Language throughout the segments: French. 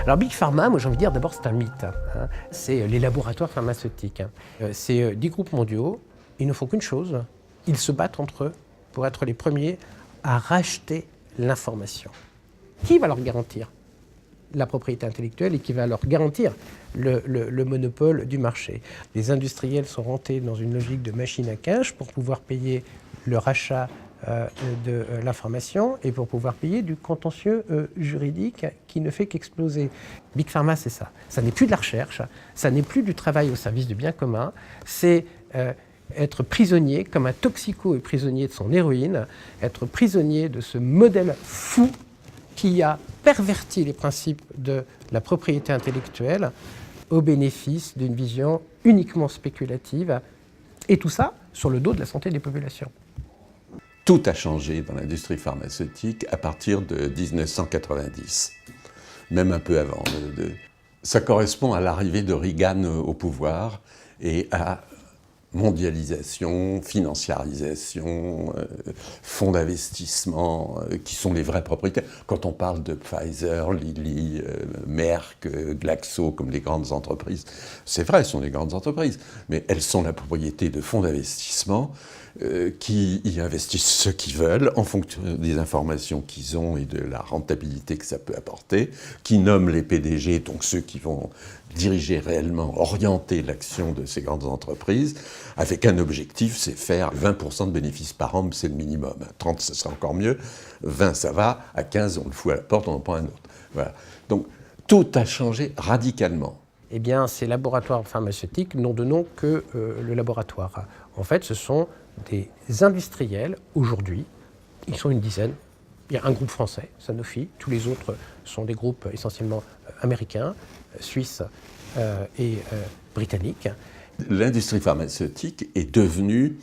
Alors Big Pharma, moi j'ai envie de dire d'abord c'est un mythe. Hein. C'est les laboratoires pharmaceutiques. C'est 10 groupes mondiaux, ils ne font qu'une chose, ils se battent entre eux pour être les premiers à racheter l'information. Qui va leur garantir la propriété intellectuelle et qui va leur garantir le monopole du marché? Les industriels sont rentrés dans une logique de machine à cash pour pouvoir payer le rachat de l'information et pour pouvoir payer du contentieux juridique qui ne fait qu'exploser. Big Pharma, c'est ça. Ça n'est plus de la recherche, ça n'est plus du travail au service du bien commun, c'est être prisonnier, comme un toxico est prisonnier de son héroïne, être prisonnier de ce modèle fou qui a perverti les principes de la propriété intellectuelle au bénéfice d'une vision uniquement spéculative, et tout ça sur le dos de la santé des populations. Tout a changé dans l'industrie pharmaceutique à partir de 1990, même un peu avant. Ça correspond à l'arrivée de Reagan au pouvoir et à mondialisation, financiarisation, fonds d'investissement qui sont les vrais propriétaires. Quand on parle de Pfizer, Lilly, Merck, Glaxo comme les grandes entreprises, c'est vrai, ce sont des grandes entreprises, mais elles sont la propriété de fonds d'investissement qui y investissent ce qu'ils veulent en fonction des informations qu'ils ont et de la rentabilité que ça peut apporter, qui nomment les PDG, donc ceux qui vont diriger réellement, orienter l'action de ces grandes entreprises, avec un objectif, c'est faire 20% de bénéfices par an, c'est le minimum. 30, ce serait encore mieux. 20, ça va. À 15, on le fout à la porte, on en prend un autre. Voilà. Donc, tout a changé radicalement. Eh bien, ces laboratoires pharmaceutiques n'ont de nom que le laboratoire. En fait, ce sont des industriels, aujourd'hui, ils sont une dizaine. Il y a un groupe français, Sanofi, tous les autres sont des groupes essentiellement américains, suisses et britanniques. L'industrie pharmaceutique est devenue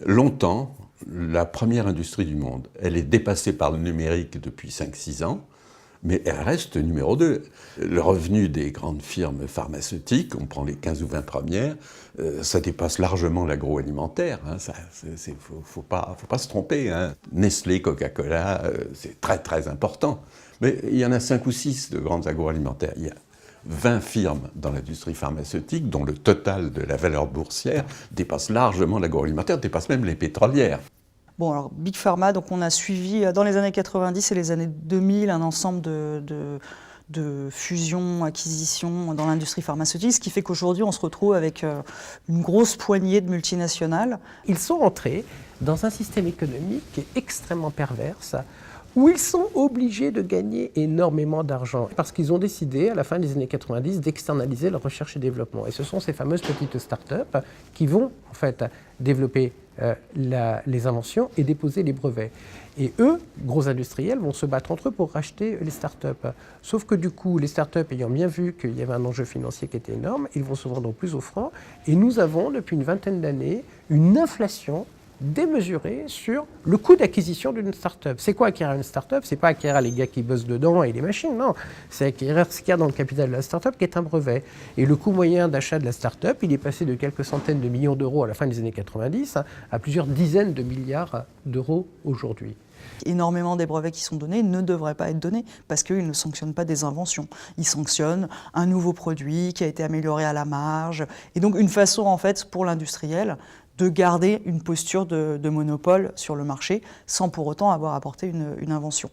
longtemps la première industrie du monde. Elle est dépassée par le numérique depuis 5-6 ans, mais elle reste numéro 2. Le revenu des grandes firmes pharmaceutiques, on prend les 15 ou 20 premières, ça dépasse largement l'agroalimentaire. Hein, faut pas se tromper. Hein. Nestlé, Coca-Cola, c'est très très important. Mais il y en a 5 ou 6 de grandes agroalimentaires. Il y a 20 firmes dans l'industrie pharmaceutique dont le total de la valeur boursière dépasse largement l'agroalimentaire, dépasse même les pétrolières. Bon, alors Big Pharma, donc on a suivi dans les années 90 et les années 2000 un ensemble de fusions, acquisitions dans l'industrie pharmaceutique, ce qui fait qu'aujourd'hui on se retrouve avec une grosse poignée de multinationales. Ils sont entrés dans un système économique qui est extrêmement perverse, où ils sont obligés de gagner énormément d'argent, parce qu'ils ont décidé, à la fin des années 90, d'externaliser leur recherche et développement. Et ce sont ces fameuses petites start-up qui vont, en fait, développer les inventions et déposer les brevets. Et eux, gros industriels, vont se battre entre eux pour racheter les start-up. Sauf que du coup, les start-up ayant bien vu qu'il y avait un enjeu financier qui était énorme, ils vont se vendre au plus offrant. Et nous avons, depuis une vingtaine d'années, une inflation démesuré sur le coût d'acquisition d'une start-up. C'est quoi acquérir une start-up? C'est pas acquérir les gars qui bossent dedans et les machines, non. C'est acquérir ce qu'il y a dans le capital de la start-up qui est un brevet. Et le coût moyen d'achat de la start-up, il est passé de quelques centaines de millions d'euros à la fin des années 90 à plusieurs dizaines de milliards d'euros aujourd'hui. Énormément des brevets qui sont donnés ne devraient pas être donnés parce qu'ils ne sanctionnent pas des inventions. Ils sanctionnent un nouveau produit qui a été amélioré à la marge. Et donc une façon en fait pour l'industriel de garder une posture de monopole sur le marché sans pour autant avoir apporté une invention.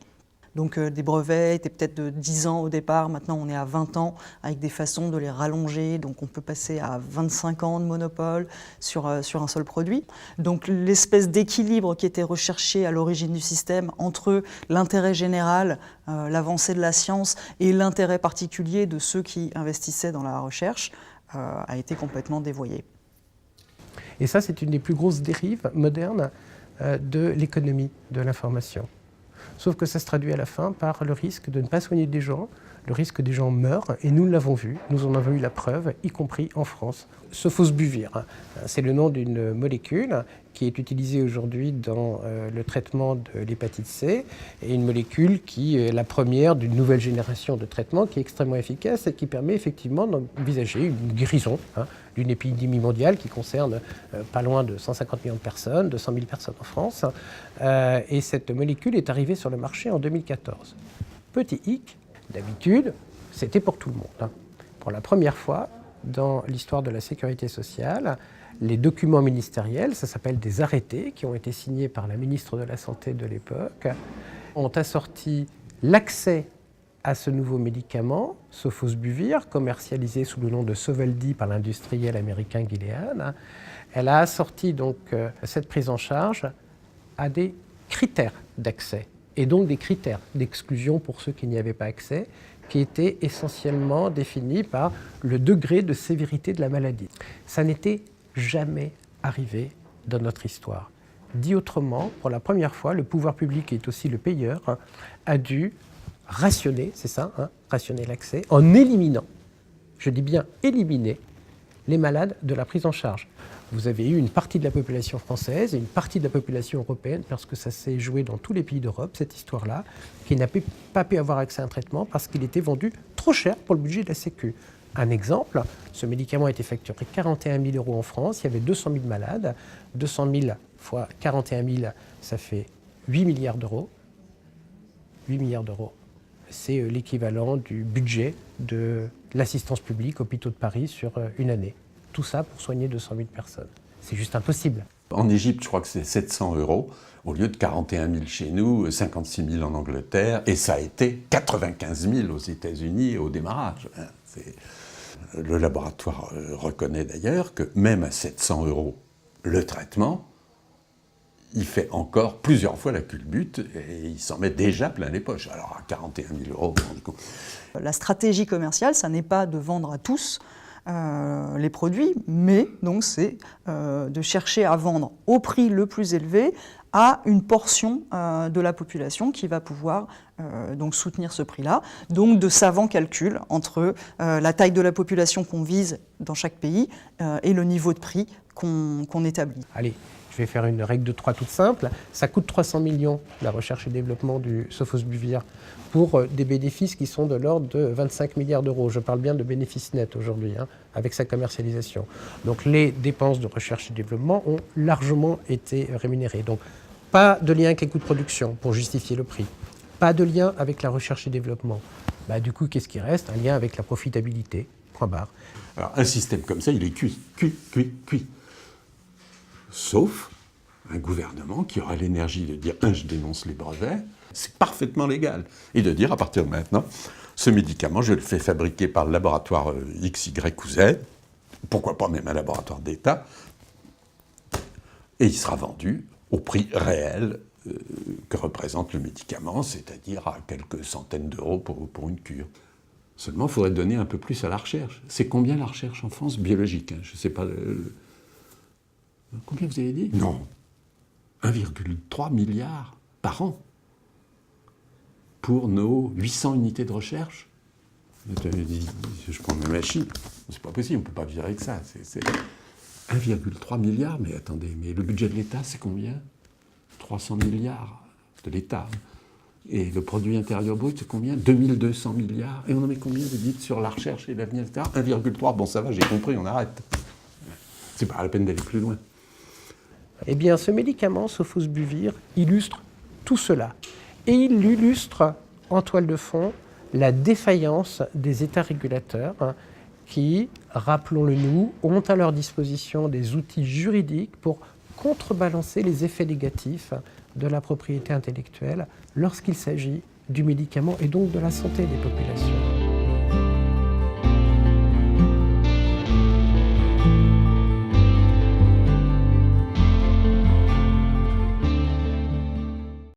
Donc des brevets étaient peut-être de 10 ans au départ, maintenant on est à 20 ans avec des façons de les rallonger, donc on peut passer à 25 ans de monopole sur un seul produit. Donc l'espèce d'équilibre qui était recherché à l'origine du système entre l'intérêt général, l'avancée de la science et l'intérêt particulier de ceux qui investissaient dans la recherche a été complètement dévoyé. Et ça, c'est une des plus grosses dérives modernes de l'économie de l'information. Sauf que ça se traduit à la fin par le risque de ne pas soigner des gens, le risque que des gens meurent, et nous l'avons vu, nous en avons eu la preuve, y compris en France. Ce fosbuvir, c'est le nom d'une molécule qui est utilisée aujourd'hui dans le traitement de l'hépatite C, et une molécule qui est la première d'une nouvelle génération de traitements qui est extrêmement efficace et qui permet effectivement d'envisager une guérison d'une épidémie mondiale qui concerne pas loin de 150 millions de personnes, 200 000 personnes en France. Et cette molécule est arrivée sur le marché en 2014. Petit hic, d'habitude, c'était pour tout le monde. Pour la première fois dans l'histoire de la sécurité sociale, les documents ministériels, ça s'appelle des arrêtés, qui ont été signés par la ministre de la Santé de l'époque, ont assorti l'accès à ce nouveau médicament, Sofosbuvir, commercialisé sous le nom de Sovaldi par l'industriel américain Gilead. Elle a assorti donc cette prise en charge à des critères d'accès, et donc des critères d'exclusion pour ceux qui n'y avaient pas accès, qui étaient essentiellement définis par le degré de sévérité de la maladie. Ça n'était jamais arrivé dans notre histoire. Dit autrement, pour la première fois, le pouvoir public, qui est aussi le payeur, a dû rationner, c'est ça, rationner l'accès, en éliminant, je dis bien éliminer, les malades de la prise en charge. Vous avez eu une partie de la population française et une partie de la population européenne, parce que ça s'est joué dans tous les pays d'Europe, cette histoire-là, qui n'a pas pu avoir accès à un traitement parce qu'il était vendu trop cher pour le budget de la Sécu. Un exemple, ce médicament a été facturé 41 000 € en France, il y avait 200 000 malades, 200 000 fois 41 000, ça fait 8 milliards d'euros. 8 milliards d'euros. C'est l'équivalent du budget de l'assistance publique hôpitaux de Paris sur une année. Tout ça pour soigner 200 000 personnes. C'est juste impossible. En Égypte, je crois que c'est 700 € au lieu de 41 000 chez nous, 56 000 en Angleterre, et ça a été 95 000 aux États-Unis au démarrage. Le laboratoire reconnaît d'ailleurs que même à 700 € le traitement, il fait encore plusieurs fois la culbute et il s'en met déjà plein les poches. Alors à 41 000 €, du coup. La stratégie commerciale, ça n'est pas de vendre à tous les produits, mais donc c'est de chercher à vendre au prix le plus élevé à une portion de la population qui va pouvoir donc soutenir ce prix-là. Donc de savants calculs entre la taille de la population qu'on vise dans chaque pays et le niveau de prix qu'on établit. Allez, je vais faire une règle de 3 toute simple. Ça coûte 300 millions, la recherche et développement du Sofosbuvir, pour des bénéfices qui sont de l'ordre de 25 milliards d'euros. Je parle bien de bénéfices nets aujourd'hui, avec sa commercialisation. Donc les dépenses de recherche et développement ont largement été rémunérées. Donc pas de lien avec les coûts de production pour justifier le prix. Pas de lien avec la recherche et développement. Du coup, qu'est-ce qui reste? Un lien avec la profitabilité. Point barre. Alors un système comme ça, il est cuit. Sauf un gouvernement qui aura l'énergie de dire « je dénonce les brevets », c'est parfaitement légal. Et de dire, à partir de maintenant, ce médicament, je le fais fabriquer par le laboratoire X, Y ou Z, pourquoi pas même un laboratoire d'État, et il sera vendu au prix réel que représente le médicament, c'est-à-dire à quelques centaines d'euros pour une cure. Seulement, il faudrait donner un peu plus à la recherche. C'est combien la recherche en France biologique, je ne sais pas... Combien vous avez dit? Non. 1,3 milliard par an pour nos 800 unités de recherche. Je prends ma machine. C'est pas possible, on ne peut pas vivre avec ça. C'est 1,3 milliard, mais attendez, mais le budget de l'État, c'est combien? 300 milliards de l'État. Et le produit intérieur brut, c'est combien? 2200 milliards. Et on en met combien, vous dites, sur la recherche et l'avenir, etc. 1,3, bon ça va, j'ai compris, on arrête. C'est pas la peine d'aller plus loin. Eh bien, ce médicament, Sofosbuvir, illustre tout cela. Et il illustre, en toile de fond, la défaillance des États régulateurs qui, rappelons-le nous, ont à leur disposition des outils juridiques pour contrebalancer les effets négatifs de la propriété intellectuelle lorsqu'il s'agit du médicament et donc de la santé des populations.